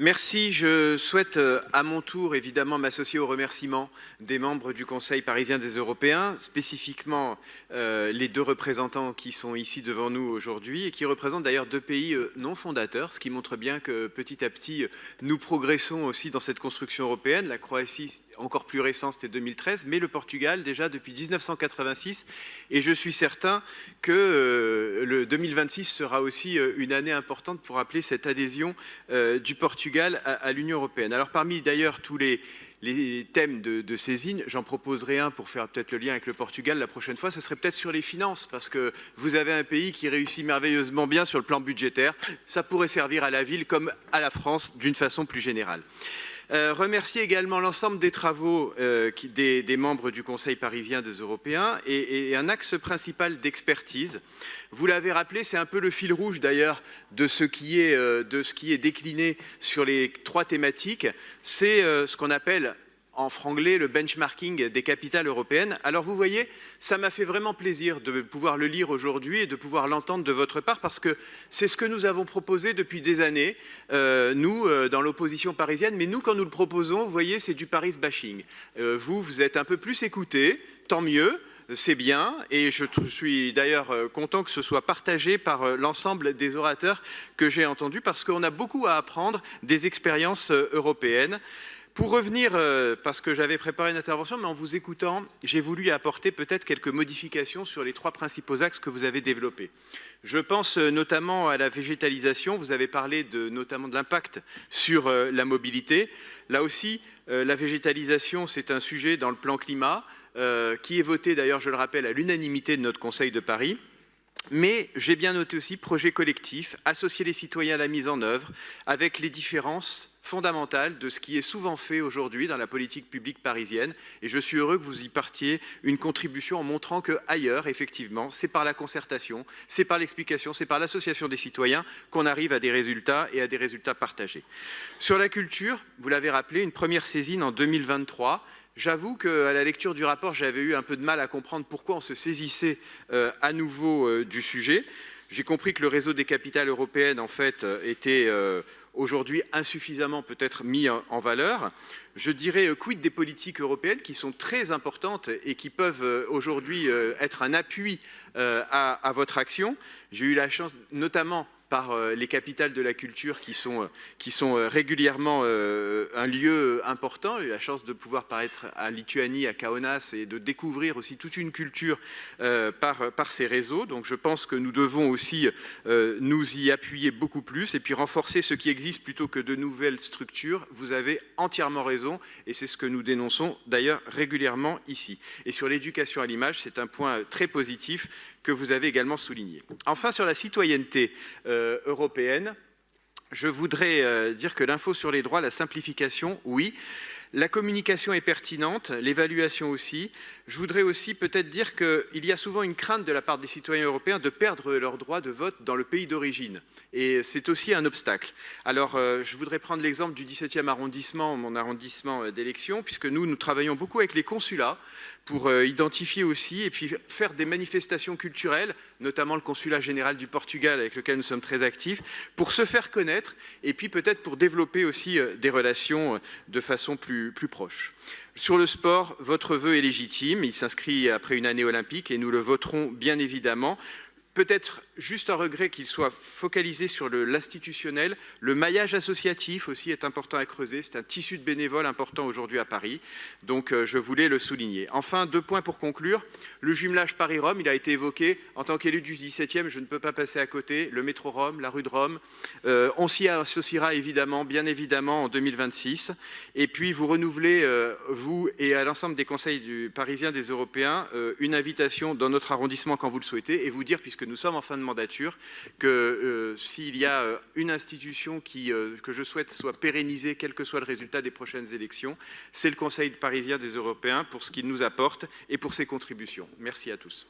Merci. Je souhaite à mon tour évidemment m'associer aux remerciements des membres du Conseil parisien des Européens, spécifiquement les deux représentants qui sont ici devant nous aujourd'hui et qui représentent d'ailleurs deux pays non fondateurs, ce qui montre bien que petit à petit nous progressons aussi dans cette construction européenne. La Croatie, encore plus récente, c'était 2013, mais le Portugal déjà depuis 1986, et je suis certain que le 2026 sera aussi une année importante pour rappeler cette adhésion du Portugal à l'Union européenne. Alors parmi d'ailleurs tous les thèmes de saisine, j'en proposerai un pour faire peut-être le lien avec le Portugal la prochaine fois, ce serait peut-être sur les finances, parce que vous avez un pays qui réussit merveilleusement bien sur le plan budgétaire, ça pourrait servir à la ville comme à la France d'une façon plus générale. Remercier également l'ensemble des travaux des membres du Conseil parisien des Européens et un axe principal d'expertise. Vous l'avez rappelé, c'est un peu le fil rouge d'ailleurs de ce qui est décliné sur les trois thématiques. C'est ce qu'on appelle en franglais le benchmarking des capitales européennes. Alors vous voyez, ça m'a fait vraiment plaisir de pouvoir le lire aujourd'hui et de pouvoir l'entendre de votre part, parce que c'est ce que nous avons proposé depuis des années, nous, dans l'opposition parisienne, mais nous, quand nous le proposons, vous voyez, c'est du Paris bashing. Vous êtes un peu plus écoutés, tant mieux. C'est bien, et je suis d'ailleurs content que ce soit partagé par l'ensemble des orateurs que j'ai entendus, parce qu'on a beaucoup à apprendre des expériences européennes. Pour revenir, parce que j'avais préparé une intervention, mais en vous écoutant, j'ai voulu apporter peut-être quelques modifications sur les trois principaux axes que vous avez développés. Je pense notamment à la végétalisation. Vous avez parlé notamment de l'impact sur la mobilité. Là aussi, la végétalisation, c'est un sujet dans le plan climat qui est voté, d'ailleurs, je le rappelle, à l'unanimité de notre Conseil de Paris. Mais j'ai bien noté aussi projet collectif, associer les citoyens à la mise en œuvre, avec les différences fondamentales de ce qui est souvent fait aujourd'hui dans la politique publique parisienne. Et je suis heureux que vous y partiez une contribution en montrant qu'ailleurs, effectivement, c'est par la concertation, c'est par l'explication, c'est par l'association des citoyens qu'on arrive à des résultats et à des résultats partagés. Sur la culture, vous l'avez rappelé, une première saisine en 2023. J'avoue qu'à la lecture du rapport, j'avais eu un peu de mal à comprendre pourquoi on se saisissait à nouveau du sujet. J'ai compris que le réseau des capitales européennes, en fait, était aujourd'hui insuffisamment peut-être mis en valeur. Je dirais quid des politiques européennes qui sont très importantes et qui peuvent aujourd'hui être un appui à votre action. J'ai eu la chance, notamment par les capitales de la culture qui sont régulièrement un lieu important. J'ai eu la chance de pouvoir paraître à Lituanie, à Kaunas, et de découvrir aussi toute une culture par ces réseaux. Donc je pense que nous devons aussi nous y appuyer beaucoup plus et puis renforcer ce qui existe plutôt que de nouvelles structures. Vous avez entièrement raison et c'est ce que nous dénonçons d'ailleurs régulièrement ici. Et sur l'éducation à l'image, c'est un point très positif que vous avez également souligné. Enfin, sur la citoyenneté européenne, je voudrais dire que l'info sur les droits, la simplification, oui. La communication est pertinente, l'évaluation aussi. Je voudrais aussi peut-être dire qu'il y a souvent une crainte de la part des citoyens européens de perdre leur droit de vote dans le pays d'origine. Et c'est aussi un obstacle. Alors, je voudrais prendre l'exemple du 17e arrondissement, mon arrondissement d'élection, puisque nous travaillons beaucoup avec les consulats pour identifier aussi et puis faire des manifestations culturelles, notamment le consulat général du Portugal avec lequel nous sommes très actifs, pour se faire connaître et puis peut-être pour développer aussi des relations de façon plus proche. Sur le sport, votre vœu est légitime, il s'inscrit après une année olympique et nous le voterons bien évidemment. Peut-être juste un regret qu'il soit focalisé sur l'institutionnel. Le maillage associatif aussi est important à creuser. C'est un tissu de bénévoles important aujourd'hui à Paris. Donc je voulais le souligner. Enfin, deux points pour conclure. Le jumelage Paris-Rome, il a été évoqué. En tant qu'élu du 17e, je ne peux pas passer à côté. Le métro Rome, la rue de Rome. On s'y associera évidemment, bien évidemment, en 2026. Et puis vous renouvelez, vous et à l'ensemble des conseils parisiens des Européens, une invitation dans notre arrondissement quand vous le souhaitez et vous dire, puisque nous sommes en fin de mandature, que s'il y a une institution que je souhaite soit pérennisée, quel que soit le résultat des prochaines élections, c'est le Conseil parisien des Européens pour ce qu'il nous apporte et pour ses contributions. Merci à tous.